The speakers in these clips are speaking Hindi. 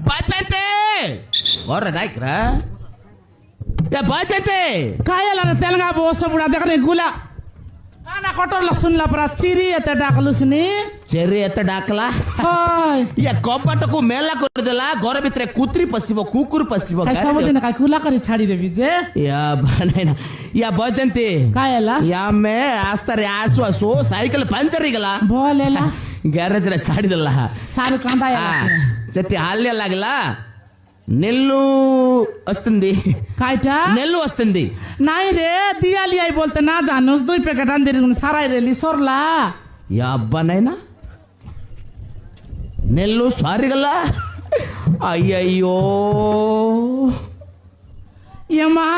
बचते और नाइकरा या बचते कायला ना तेलंगा बोस बुड़ा देखने गुला काना कटोर लसुन लपरा चिरी एते डाकलुसनी चेरी एते डाकला हाय या कपटको मेला कर देला घर भित्र कुत्री पसिबो कुकुर पसिबो काय सबदिन काय कुला करी छाडी देबी जे या बनाइना या बचते कायला या मैं आस्तारे आसु आसु साइकल पंचर इगला बोलेला ಗ್ಯಾರೇಜ್ ಚಾಡಿದಲ್ಲ ಸಾರು ಕಾಂದಾಯ ಜೊತೆ ಹಾಲ್ಯ लागला నెల్లు వస్తుంది कायटा నెల్లు వస్తుంది नाही रे दियाली आई बोलते ना जानोस 2 पैकेट अंदर साराय रे लिसोरला या अब्बा नाही ना నెల్లు సారిగಲ್ಲ అయ్యయ్యో यमा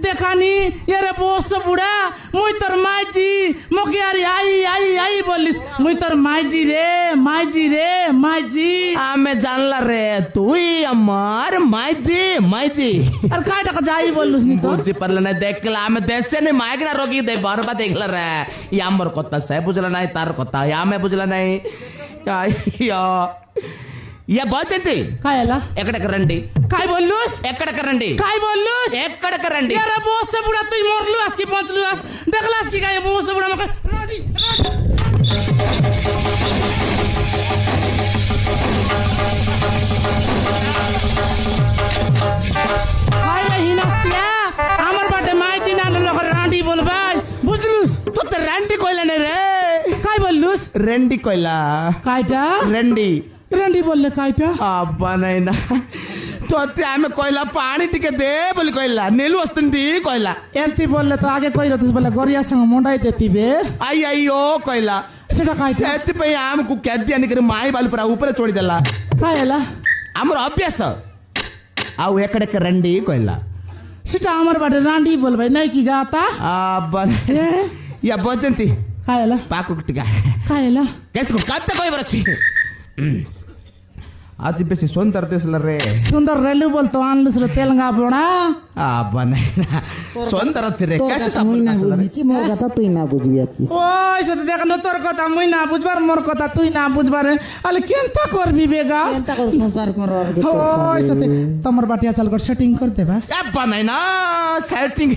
देखानी येरे बोस बुड़ा मुई तोर माईजी मोकियारी आई आई आई बोलिस मुई तोर माईजी रे माईजी आमे जानला रे तुई अम्मार माईजी माईजी अरे काय टाका जाई बोलुस नी तो बुझी परला नाही देखला आमे देशे ने मायगना रोगी दे बरबा देखला रे यामर कोता से बुझला नाही तार कोता यामे बुझला नाही अయ్యో या बचते कायला ఎక్కడికి రండి काय बोललुस ఎక్కడికి రండి काय बोललुस ఎక్కడికి రండి यारे बोस बुड़ा तुई मोरलु आस की पहुंचलु आस देखलास की काय बोस बुड़ा मक रेडी हाय रे हिनस्तिया हमर बाटे माईजी ना लोग रांडी बोलबाय बुझलुस तो ते रंडी कोइला नाही रे काय बोललुस रंडी कोइला कायटा रंडी रंडी बोलले कायटा అబ్బా నైనా తోతే ఆమె కోయిలా పాణి టికే దే బోలి కోయిలా నీళ్ళు వస్తుంది కోయిలా एंती बोलले तो आगे कोई रहतस बोले गोरिया संग मुंडाई देती बे అయ్యయ్యో కోయిలా सेटा काय ସେଥିପାଇଁ ଆମକୁ କ୍ୟାଦି ଆଣିକରି ମାଇ ବାଲି ପୁରା ଉପରେ ଚୋଡ଼ିଦେଲା कायला ଆମର ଅଭ୍ୟାସ ଆଉ ଏକଡ଼କେ ରଣ୍ଡି କୋଇଲା सेटा हमर बाटे रांडी बोलबे नहीं की गाता అబ్బా या बचंती कायला पाकु टिका कायला कैसे कत्ते कोई बरसी आज बेसी सुंदर दिसला रे सुंदर रेलू बोलतो आणलुस रे तेलंगा बोणा अब्बा नैना सुंदर अछि रे कैसे सब मुई ना बुझी मोर कथा तुई ना बुझबी आतिस ओय से देख न तोर कथा मुई ना बुझबार मोर कथा तुई ना बुझबार अले केनता करबी बेगा केनता कर संसार कर ओय से तमर बाटिया चल कर सेटिंग कर दे बस अब्बा नैना सेटिंग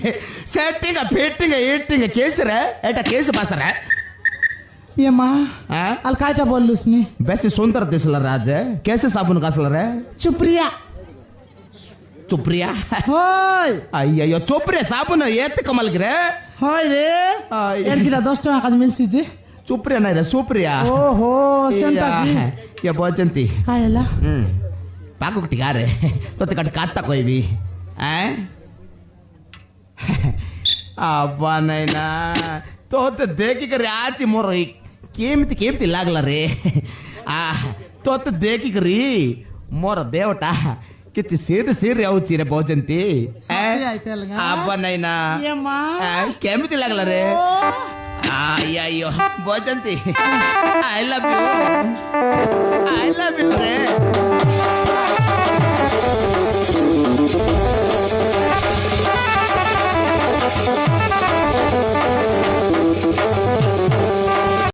फिटिंग ईटिंग केस रे एटा केस पास रे ये मां अल कायटा बोललुस नी बेसी सुंदर दिसला राज कैसे साबुन कासला रे चुप्रिया चुप्रिया होय अయ్యయ్యో चुप्रिया साबुन एते कमल रे होय रे आय। एर किरा 10 टका काज मिलसी जे चुप्रिया नहीं रे सुप्रिया ओहो सेंता की या बचंती कायला पाकु टिका रे तो ते कट काता कोई भी हैं अब्बा नैना तो ते देखी करे आची मोर केमती लागला रे आ तो ते देखी करी मोर देवटा किती सीधे आउची रे बचंती अब्बा नैना ये मां केमती लागला रे अయ్యయ్యో बचंती आई लव यू रे